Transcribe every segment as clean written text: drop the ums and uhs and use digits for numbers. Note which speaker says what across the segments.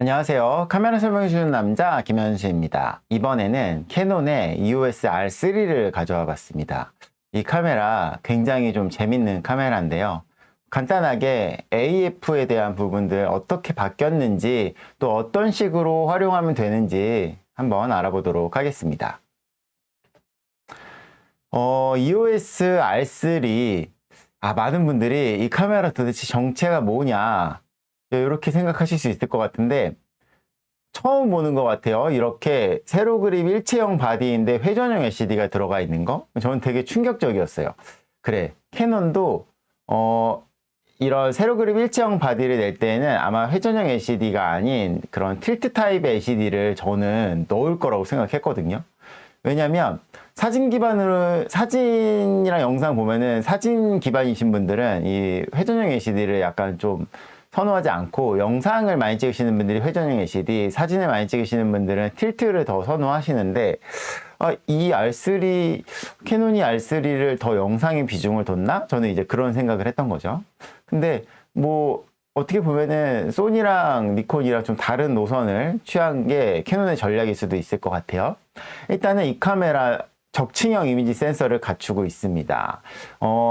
Speaker 1: 안녕하세요. 카메라 설명해주는 남자 김현수입니다. 이번에는 캐논의 EOS R3를 가져와 봤습니다. 이 카메라 굉장히 좀 재밌는 카메라인데요. 간단하게 AF에 대한 부분들 어떻게 바뀌었는지 또 어떤 식으로 활용하면 되는지 한번 알아보도록 하겠습니다. EOS R3 많은 분들이 이 카메라 도대체 정체가 뭐냐 이렇게 생각하실 수 있을 것 같은데 처음 보는 것 같아요. 이렇게 세로 그립 일체형 바디인데 회전형 LCD가 들어가 있는 거 저는 되게 충격적이었어요. 그래, 캐논도 이런 세로 그립 일체형 바디를 낼 때에는 아마 회전형 LCD가 아닌 그런 틸트 타입 LCD를 저는 넣을 거라고 생각했거든요. 왜냐면 사진이랑 영상 보면은 사진 기반이신 분들은 이 회전형 LCD를 약간 좀 선호하지 않고, 영상을 많이 찍으시는 분들이 회전형 LCD, 사진을 많이 찍으시는 분들은 틸트를 더 선호하시는데, 이 캐논이 R3를 더 영상에 비중을 뒀나? 저는 이제 그런 생각을 했던 거죠. 근데 뭐 어떻게 보면은 소니랑 니콘이랑 좀 다른 노선을 취한 게 캐논의 전략일 수도 있을 것 같아요. 일단은 이 카메라 적층형 이미지 센서를 갖추고 있습니다.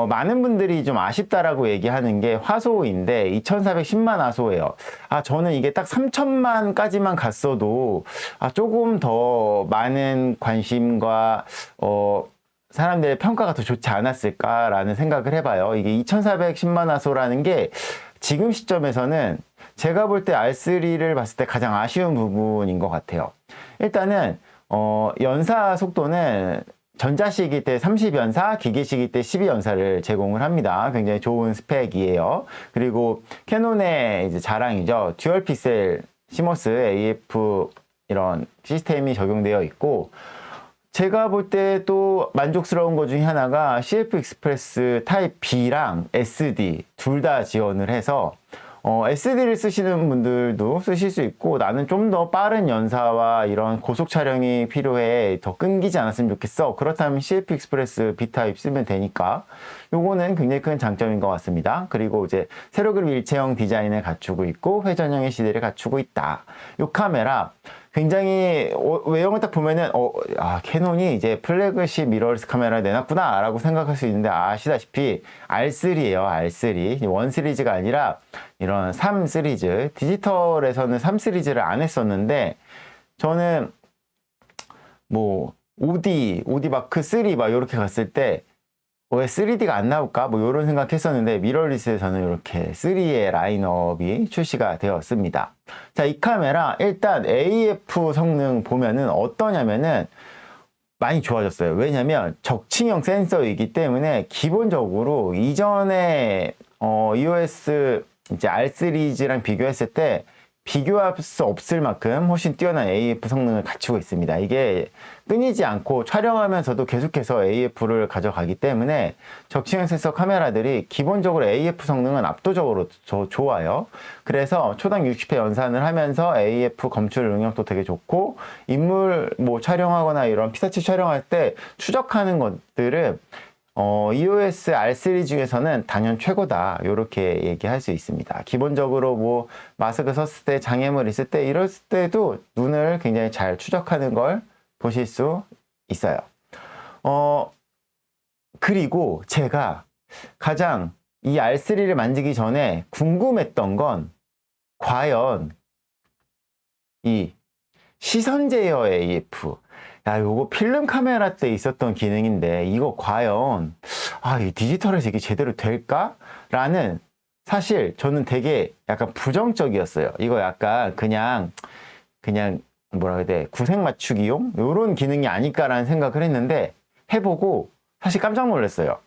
Speaker 1: 많은 분들이 좀 아쉽다라고 얘기하는 게 화소인데 2410만 화소예요. 저는 이게 딱 3000만까지만 갔어도 조금 더 많은 관심과 사람들의 평가가 더 좋지 않았을까라는 생각을 해봐요. 이게 2410만 화소라는 게 지금 시점에서는 제가 볼 때 R3를 봤을 때 가장 아쉬운 부분인 것 같아요. 일단은 연사 속도는 전자시기 때 30연사, 기기시기 때 12연사를 제공을 합니다. 굉장히 좋은 스펙이에요. 그리고 캐논의 이제 자랑이죠. 듀얼 픽셀 시모스 AF 이런 시스템이 적용되어 있고, 제가 볼 때 또 만족스러운 것 중에 하나가 CF 익스프레스 타입 B랑 SD 둘 다 지원을 해서 SD를 쓰시는 분들도 쓰실 수 있고, 나는 좀 더 빠른 연사와 이런 고속 촬영이 필요해, 더 끊기지 않았으면 좋겠어, 그렇다면 CF 익스프레스 B타입 쓰면 되니까 요거는 굉장히 큰 장점인 것 같습니다. 그리고 이제 세로 그립 일체형 디자인을 갖추고 있고 회전형 LCD를 갖추고 있다. 요 카메라 굉장히 외형을 딱 보면은 캐논이 이제 플래그십 미러리스 카메라를 내놨구나 라고 생각할 수 있는데, 아시다시피 R3예요. R3 1 시리즈가 아니라 이런 3 시리즈, 디지털에서는 3 시리즈를 안 했었는데, 저는 뭐 OD 마크 3 막 이렇게 갔을 때 왜 3D가 안 나올까? 뭐 이런 생각했었는데, 미러리스에서는 이렇게 3의 라인업이 출시가 되었습니다. 자, 이 카메라 일단 AF 성능 보면은 어떠냐면은 많이 좋아졌어요. 왜냐면 적층형 센서이기 때문에 기본적으로 이전에 EOS 이제 R 시리즈랑 비교했을 때 비교할 수 없을 만큼 훨씬 뛰어난 AF 성능을 갖추고 있습니다. 이게 끊이지 않고 촬영하면서도 계속해서 AF를 가져가기 때문에 적층형 센서 카메라들이 기본적으로 AF 성능은 압도적으로 좋아요. 그래서 초당 60회 연산을 하면서 AF 검출 능력도 되게 좋고, 인물 뭐 촬영하거나 이런 피사체 촬영할 때 추적하는 것들을 EOS R3 중에서는 단연 최고다, 이렇게 얘기할 수 있습니다. 기본적으로 뭐 마스크 썼을 때, 장애물 있을 때, 이럴 때도 눈을 굉장히 잘 추적하는 걸 보실 수 있어요. 그리고 제가 가장 이 R3를 만지기 전에 궁금했던 건, 과연 이 시선 제어 AF, 요거 필름 카메라 때 있었던 기능인데 이거 과연 이 디지털에서 이게 제대로 될까? 라는, 사실 저는 되게 약간 부정적이었어요. 이거 약간 그냥 뭐라 해야 돼, 구색 맞추기용 요런 기능이 아닐까라는 생각을 했는데, 해보고 사실 깜짝 놀랐어요.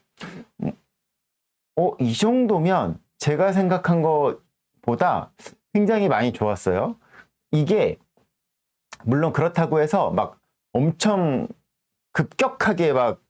Speaker 1: 이 정도면 제가 생각한 것보다 굉장히 많이 좋았어요. 이게 물론 그렇다고 해서 막 엄청 급격하게 막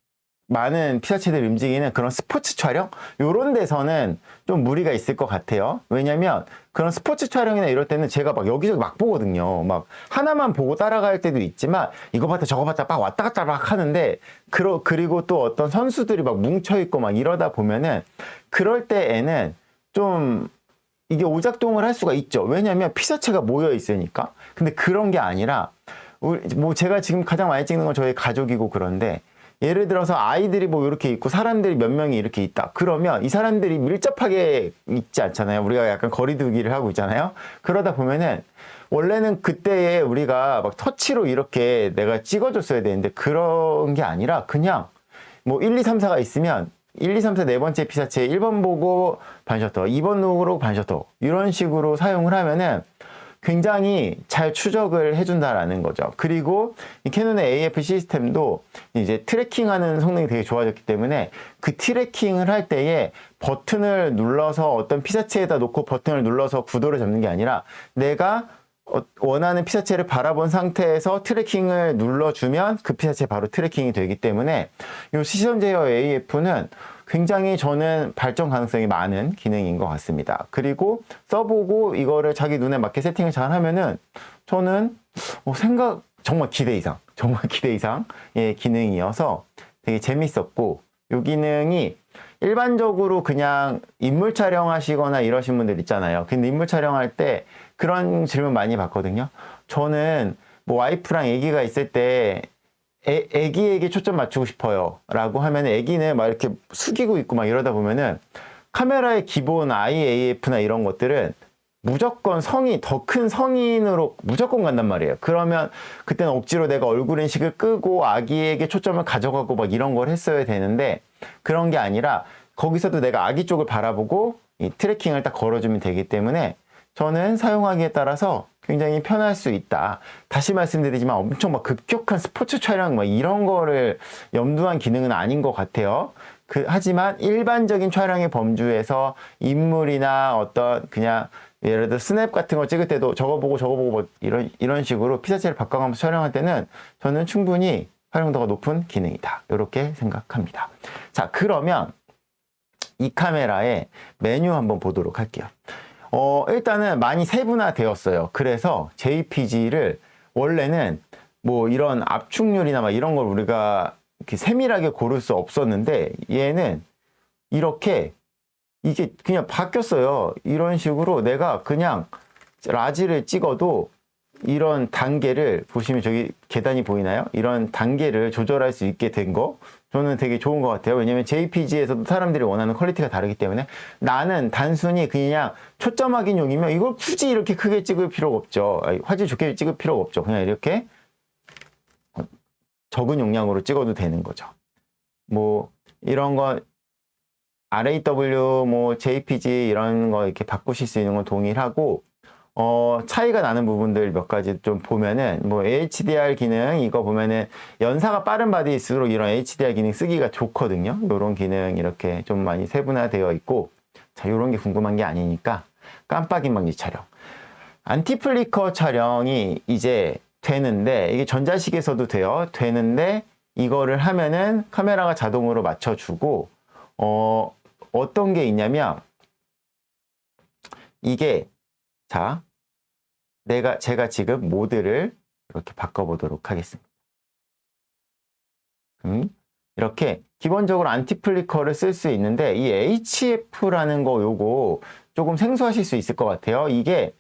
Speaker 1: 많은 피사체들이 움직이는 그런 스포츠 촬영? 요런 데서는 좀 무리가 있을 것 같아요. 왜냐면 그런 스포츠 촬영이나 이럴 때는 제가 막 여기저기 막 보거든요. 막 하나만 보고 따라갈 때도 있지만, 이거 봤다 저거 봤다 막 왔다 갔다 막 하는데, 그리고 또 어떤 선수들이 막 뭉쳐있고 막 이러다 보면은, 그럴 때에는 좀 이게 오작동을 할 수가 있죠. 왜냐하면 피사체가 모여 있으니까. 근데 그런 게 아니라 뭐 제가 지금 가장 많이 찍는 건 저희 가족이고 그런데 예를 들어서 아이들이 뭐 이렇게 있고 사람들이 몇 명이 이렇게 있다. 그러면 이 사람들이 밀접하게 있지 않잖아요. 우리가 약간 거리두기를 하고 있잖아요. 그러다 보면은 원래는 그때에 우리가 막 터치로 이렇게 내가 찍어줬어야 되는데 그런 게 아니라 그냥 뭐 1, 2, 3, 4가 있으면 1, 2, 3, 4 네 번째 피사체 1번 보고 반셔터, 2번 룩으로 반셔터 이런 식으로 사용을 하면은 굉장히 잘 추적을 해준다라는 거죠. 그리고 이 캐논의 AF 시스템도 이제 트래킹하는 성능이 되게 좋아졌기 때문에 그 트래킹을 할 때에 버튼을 눌러서 어떤 피사체에다 놓고 버튼을 눌러서 구도를 잡는 게 아니라 내가 원하는 피사체를 바라본 상태에서 트래킹을 눌러주면 그 피사체 바로 트래킹이 되기 때문에 이 시선 제어 AF는 굉장히 저는 발전 가능성이 많은 기능인 것 같습니다. 그리고 써보고 이거를 자기 눈에 맞게 세팅을 잘 하면은 저는 정말 기대 이상의 기능이어서 되게 재밌었고 이 기능이 일반적으로 그냥 인물 촬영하시거나 이러신 분들 있잖아요. 근데 인물 촬영할 때 그런 질문 많이 받거든요. 저는 뭐 와이프랑 아기가 있을 때 애기에게 초점 맞추고 싶어요 라고 하면 애기는 막 이렇게 숙이고 있고 막 이러다 보면은 카메라의 기본 IAF나 이런 것들은 무조건 더 큰 성인으로 무조건 간단 말이에요. 그러면 그때는 억지로 내가 얼굴 인식을 끄고 아기에게 초점을 가져가고 막 이런 걸 했어야 되는데 그런 게 아니라 거기서도 내가 아기 쪽을 바라보고 이 트래킹을 딱 걸어주면 되기 때문에 저는 사용하기에 따라서 굉장히 편할 수 있다. 다시 말씀드리지만 엄청 막 급격한 스포츠 촬영 막 이런 거를 염두한 기능은 아닌 것 같아요. 하지만 일반적인 촬영의 범주에서 인물이나 어떤 그냥 예를 들어 스냅 같은 거 찍을 때도 저거 보고 뭐 이런 식으로 피사체를 바꿔가면서 촬영할 때는 저는 충분히 활용도가 높은 기능이다. 이렇게 생각합니다. 자, 그러면 이 카메라의 메뉴 한번 보도록 할게요. 일단은 많이 세분화되었어요. 그래서 JPG를 원래는 뭐 이런 압축률이나 막 이런 걸 우리가 이렇게 세밀하게 고를 수 없었는데 얘는 이렇게 이게 그냥 바뀌었어요. 이런 식으로 내가 그냥 라지를 찍어도 이런 단계를 보시면 저기 계단이 보이나요? 이런 단계를 조절할 수 있게 된 거 저는 되게 좋은 것 같아요. 왜냐면 JPG에서도 사람들이 원하는 퀄리티가 다르기 때문에 나는 단순히 그냥 초점 확인용이면 이걸 굳이 이렇게 크게 찍을 필요가 없죠. 화질 좋게 찍을 필요가 없죠. 그냥 이렇게 적은 용량으로 찍어도 되는 거죠. 뭐 이런 거 RAW, 뭐 JPG 이런 거 이렇게 바꾸실 수 있는 건 동일하고 차이가 나는 부분들 몇 가지 좀 보면은, 뭐, HDR 기능, 이거 보면은, 연사가 빠른 바디일수록 이런 HDR 기능 쓰기가 좋거든요. 요런 기능 이렇게 좀 많이 세분화되어 있고, 자, 요런 게 궁금한 게 아니니까, 깜빡이 방지 촬영. 안티 플리커 촬영이 이제 되는데, 이게 전자식에서도 되는데, 이거를 하면은 카메라가 자동으로 맞춰주고, 어떤 게 있냐면, 이게, 자, 제가 지금 모드를 이렇게 바꿔보도록 하겠습니다. 이렇게 기본적으로 안티 플리커를 쓸 수 있는데 이 HF라는 거 요거 조금 생소하실 수 있을 것 같아요. 이게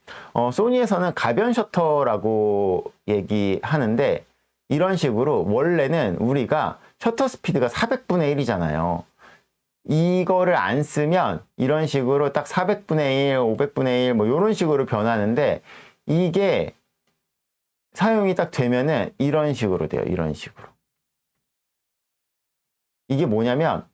Speaker 1: 소니에서는 가변 셔터라고 얘기하는데 이런 식으로 원래는 우리가 셔터 스피드가 400분의 1이잖아요. 이거를 안 쓰면 이런 식으로 딱 400분의 1, 500분의 1 뭐 이런 식으로 변하는데 이게 사용이 딱 되면은 이런 식으로 돼요. 이런 식으로. 이게 뭐냐면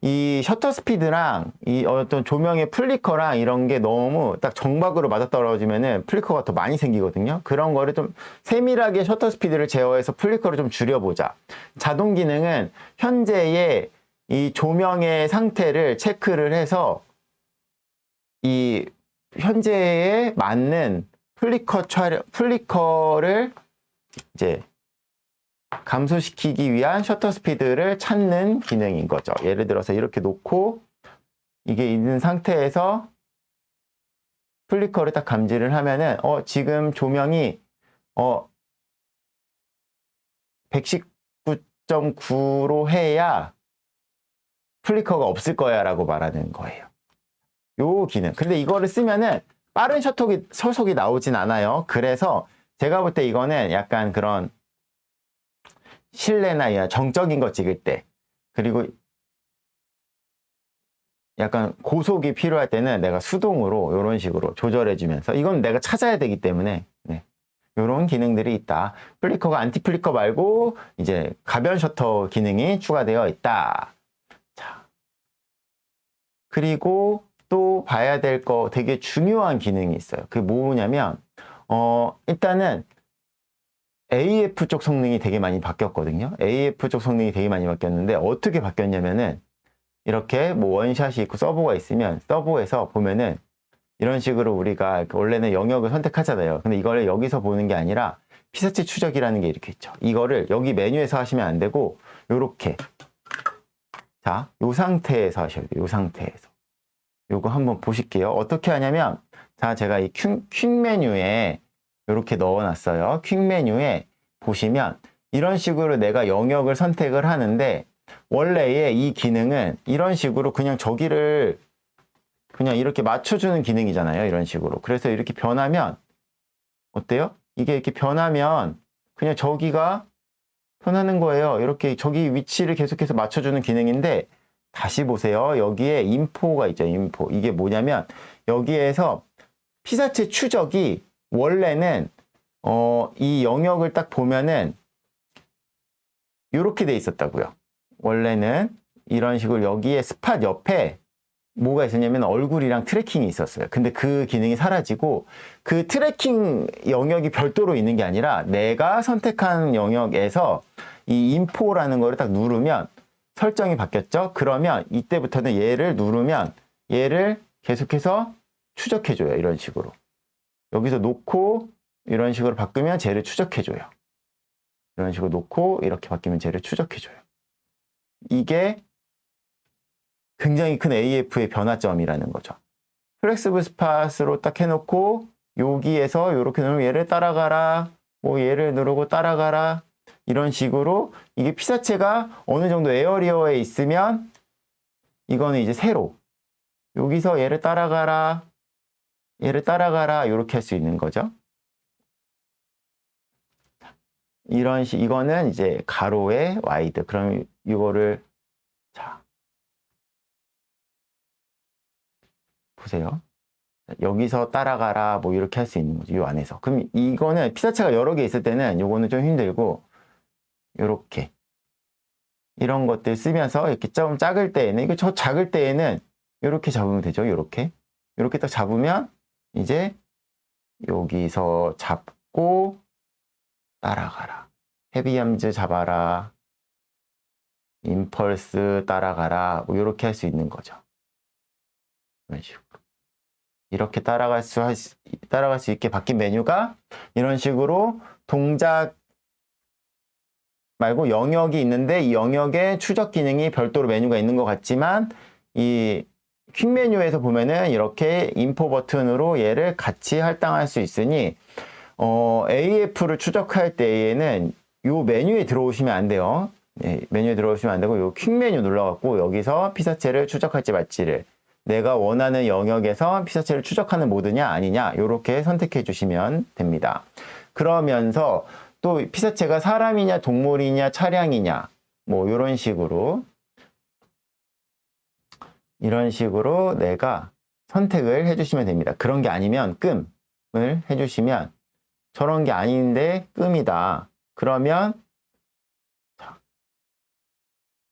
Speaker 1: 이 셔터 스피드랑 이 어떤 조명의 플리커랑 이런 게 너무 딱 정박으로 맞아떨어지면은 플리커가 더 많이 생기거든요. 그런 거를 좀 세밀하게 셔터 스피드를 제어해서 플리커를 좀 줄여보자. 자동 기능은 현재의 이 조명의 상태를 체크를 해서 이 현재에 맞는 플리커를 이제 감소시키기 위한 셔터 스피드를 찾는 기능인 거죠. 예를 들어서 이렇게 놓고 이게 있는 상태에서 플리커를 딱 감지를 하면은 지금 조명이 119.9로 해야 플리커가 없을 거야 라고 말하는 거예요. 요 기능. 근데 이거를 쓰면은 빠른 서속이 나오진 않아요. 그래서 제가 볼 때 이거는 약간 그런 실내나 정적인 거 찍을 때, 그리고 약간 고속이 필요할 때는 내가 수동으로 이런 식으로 조절해 주면서, 이건 내가 찾아야 되기 때문에 이런 기능들이 있다. 플리커가 안티 플리커 말고 이제 가변 셔터 기능이 추가되어 있다. 자, 그리고 또 봐야 될 거 되게 중요한 기능이 있어요. 그게 뭐냐면 일단은 AF 쪽 성능이 되게 많이 바뀌었거든요. AF 쪽 성능이 되게 많이 바뀌었는데 어떻게 바뀌었냐면은 이렇게 뭐 원샷이 있고 서버가 있으면 서버에서 보면은 이런 식으로 우리가 원래는 영역을 선택하잖아요. 근데 이걸 여기서 보는 게 아니라 피사체 추적이라는 게 이렇게 있죠. 이거를 여기 메뉴에서 하시면 안 되고 요렇게, 자, 요 상태에서 하셔야 돼요. 요 상태에서. 요거 한번 보실게요. 어떻게 하냐면, 자, 제가 이 퀵 메뉴에 이렇게 넣어놨어요. 퀵 메뉴에 보시면 이런 식으로 내가 영역을 선택을 하는데, 원래의 이 기능은 이런 식으로 그냥 저기를 그냥 이렇게 맞춰주는 기능이잖아요. 이런 식으로. 그래서 이렇게 변하면 어때요? 이게 이렇게 변하면 그냥 저기가 변하는 거예요. 이렇게 저기 위치를 계속해서 맞춰주는 기능인데, 다시 보세요. 여기에 인포가 있죠. 인포. 이게 뭐냐면 여기에서 피사체 추적이 원래는 이 영역을 딱 보면은 이렇게 돼 있었다고요. 원래는 이런 식으로 여기에 스팟 옆에 뭐가 있었냐면 얼굴이랑 트래킹이 있었어요. 근데 그 기능이 사라지고 그 트래킹 영역이 별도로 있는 게 아니라 내가 선택한 영역에서 이 인포라는 거를 딱 누르면 설정이 바뀌었죠? 그러면 이때부터는 얘를 누르면 얘를 계속해서 추적해줘요. 이런 식으로. 여기서 놓고 이런 식으로 바꾸면 쟤를 추적해줘요. 이런 식으로 놓고 이렇게 바뀌면 쟤를 추적해줘요. 이게 굉장히 큰 AF의 변화점이라는 거죠. 플렉스블 스팟으로 딱 해놓고 여기에서 이렇게 누르면 얘를 따라가라, 뭐 얘를 누르고 따라가라, 이런 식으로 이게 피사체가 어느 정도 에어리어에 있으면 이거는 이제 세로 여기서 얘를 따라가라 이렇게 할 수 있는 거죠. 이거는 이제 가로의 와이드. 그럼 이거를, 자, 보세요. 여기서 따라가라 뭐 이렇게 할 수 있는 거죠. 이 안에서. 그럼 이거는 피사체가 여러 개 있을 때는 요거는 좀 힘들고, 요렇게 이런 것들 쓰면서 이렇게 좀 작을 때에는, 이거 저 작을 때에는 이렇게 잡으면 되죠. 이렇게 딱 잡으면 이제 여기서 잡고 따라가라, 헤비함즈 잡아라, 임펄스 따라가라, 뭐 이렇게 할 수 있는 거죠. 이런 식으로 이렇게 따라갈 수 있게 바뀐 메뉴가 이런 식으로 동작 말고 영역이 있는데 이 영역에 추적 기능이 별도로 메뉴가 있는 것 같지만 이 퀵 메뉴에서 보면은 이렇게 인포 버튼으로 얘를 같이 할당할 수 있으니 AF를 추적할 때에는 요 메뉴에 들어오시면 안 돼요. 메뉴에 들어오시면 안 되고 요 퀵 메뉴 눌러갖고 여기서 피사체를 추적할지 말지를, 내가 원하는 영역에서 피사체를 추적하는 모드냐 아니냐 이렇게 선택해 주시면 됩니다. 그러면서 또 피사체가 사람이냐 동물이냐 차량이냐 뭐 이런 식으로 내가 선택을 해주시면 됩니다. 그런 게 아니면 끔을 해주시면, 저런 게 아닌데 끔이다. 그러면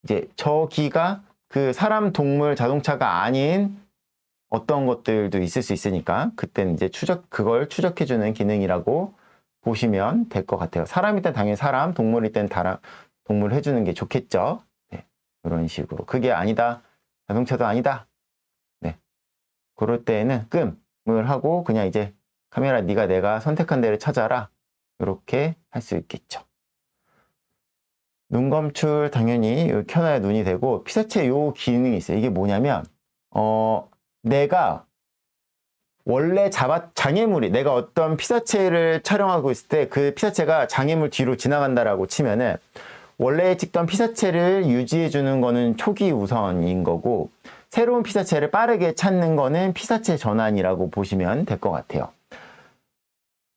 Speaker 1: 이제 저기가 그 사람, 동물, 자동차가 아닌 어떤 것들도 있을 수 있으니까 그때는 이제 그걸 추적해주는 기능이라고 보시면 될 것 같아요. 사람일 땐 당연히 사람, 동물일 땐 동물 해주는 게 좋겠죠. 네, 이런 식으로. 그게 아니다, 자동차도 아니다, 네, 그럴 때에는 끔을 하고 그냥 이제 카메라 네가 내가 선택한 데를 찾아라 이렇게 할 수 있겠죠. 눈 검출 당연히 켜놔야 눈이 되고, 피사체 요 기능이 있어요. 이게 뭐냐면 내가 원래 장애물이, 내가 어떤 피사체를 촬영하고 있을 때 그 피사체가 장애물 뒤로 지나간다라고 치면은 원래 찍던 피사체를 유지해 주는 거는 초기 우선인 거고, 새로운 피사체를 빠르게 찾는 거는 피사체 전환이라고 보시면 될 것 같아요.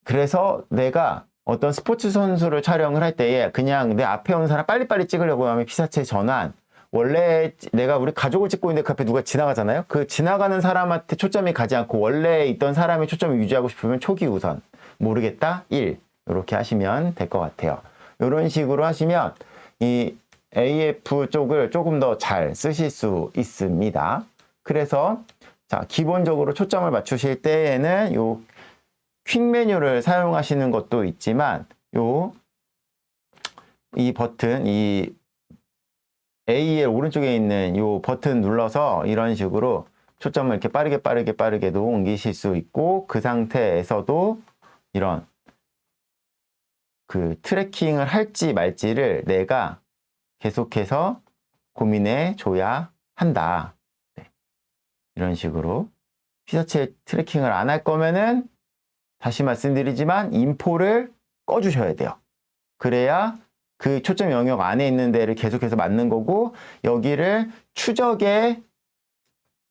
Speaker 1: 그래서 내가 어떤 스포츠 선수를 촬영을 할 때에 그냥 내 앞에 오는 사람 빨리빨리 찍으려고 하면 피사체 전환, 원래 내가 우리 가족을 찍고 있는데 그 앞에 누가 지나가잖아요. 그 지나가는 사람한테 초점이 가지 않고 원래 있던 사람의 초점을 유지하고 싶으면 초기 우선, 모르겠다 1 이렇게 하시면 될 것 같아요. 이런 식으로 하시면 이 AF 쪽을 조금 더 잘 쓰실 수 있습니다. 그래서 자, 기본적으로 초점을 맞추실 때에는 요 퀵 메뉴를 사용하시는 것도 있지만 이 버튼, 이 AL 오른쪽에 있는 이 버튼 눌러서 이런 식으로 초점을 이렇게 빠르게도 옮기실 수 있고, 그 상태에서도 이런 그 트래킹을 할지 말지를 내가 계속해서 고민해 줘야 한다. 네. 이런 식으로 피사체 트래킹을 안 할 거면은 다시 말씀드리지만 인포를 꺼주셔야 돼요. 그래야 그 초점 영역 안에 있는 데를 계속해서 맞는 거고, 여기를 추적의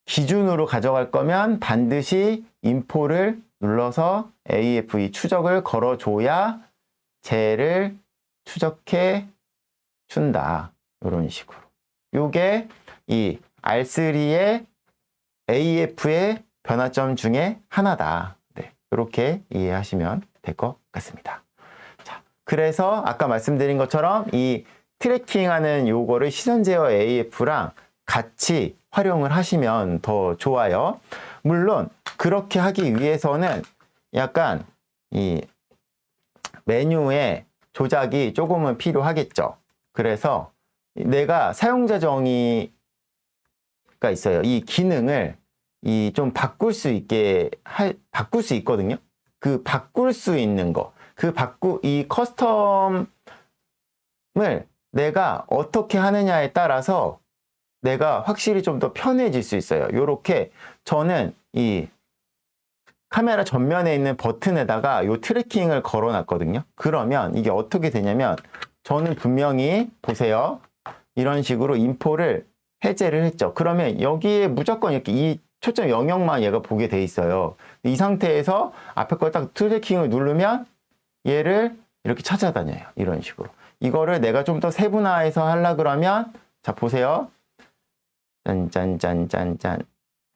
Speaker 1: 기준으로 가져갈 거면 반드시 인포를 눌러서 AF 추적을 걸어줘야 쟤를 추적해 준다. 이런 식으로. 요게 이 R3의 AF의 변화점 중에 하나다. 네, 이렇게 이해하시면 될 것 같습니다. 자, 그래서 아까 말씀드린 것처럼 이 트래킹하는 요거를 시선 제어 AF랑 같이 활용을 하시면 더 좋아요. 물론 그렇게 하기 위해서는 약간 이 메뉴의 조작이 조금은 필요하겠죠. 그래서 내가 사용자 정의가 있어요. 이 기능을 좀 바꿀 수 있거든요. 그 바꿀 수 있는 거, 이 커스텀을 내가 어떻게 하느냐에 따라서 내가 확실히 좀 더 편해질 수 있어요. 요렇게 저는 이 카메라 전면에 있는 버튼에다가 요 트래킹을 걸어 놨거든요. 그러면 이게 어떻게 되냐면, 저는 분명히 보세요. 이런 식으로 인포를 해제를 했죠. 그러면 여기에 무조건 이렇게 이 초점 영역만 얘가 보게 돼 있어요. 이 상태에서 앞에 걸 딱 트래킹을 누르면 얘를 이렇게 찾아다녀요. 이런 식으로. 이거를 내가 좀 더 세분화해서 하려 그러면, 자 보세요. 짠짠짠짠짠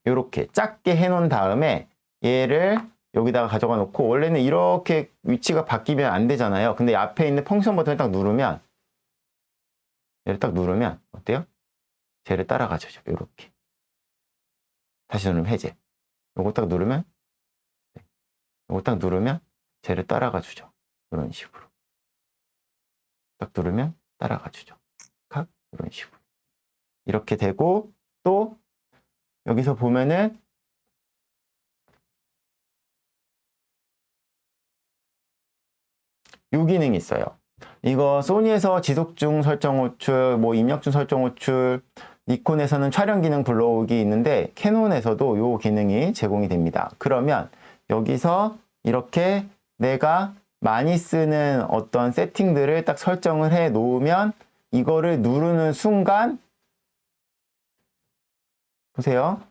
Speaker 1: 이렇게 작게 해놓은 다음에 얘를 여기다가 가져가 놓고, 원래는 이렇게 위치가 바뀌면 안 되잖아요. 근데 앞에 있는 펑션 버튼을 딱 누르면, 얘를 딱 누르면 어때요? 쟤를 따라가죠. 이렇게. 다시 누르면 해제. 요거 딱 누르면, 요거 딱 누르면 쟤를 따라가 주죠. 이런 식으로. 딱 누르면 따라가 주죠. 각 이런 식으로. 이렇게 되고, 또 여기서 보면은 요 기능이 있어요. 이거 소니에서 지속중 설정 호출, 뭐 입력중 설정 호출, 니콘에서는 촬영 기능 불러오기 있는데 캐논에서도 요 기능이 제공이 됩니다. 그러면 여기서 이렇게 내가 많이 쓰는 어떤 세팅들을 딱 설정을 해 놓으면, 이거를 누르는 순간 보세요.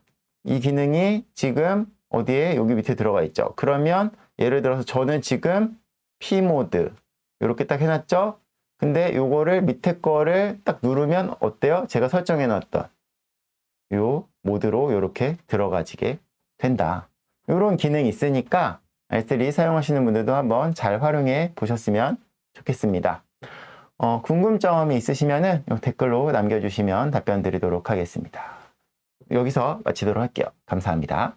Speaker 1: 이 기능이 지금 어디에? 여기 밑에 들어가 있죠. 그러면 예를 들어서 저는 지금 P 모드 이렇게 딱 해놨죠. 근데 요거를 밑에 거를 딱 누르면 어때요? 제가 설정해 놨던 요 모드로 이렇게 들어가지게 된다. 이런 기능이 있으니까 R3 사용하시는 분들도 한번 잘 활용해 보셨으면 좋겠습니다. 궁금점이 있으시면은 댓글로 남겨주시면 답변 드리도록 하겠습니다. 여기서 마치도록 할게요. 감사합니다.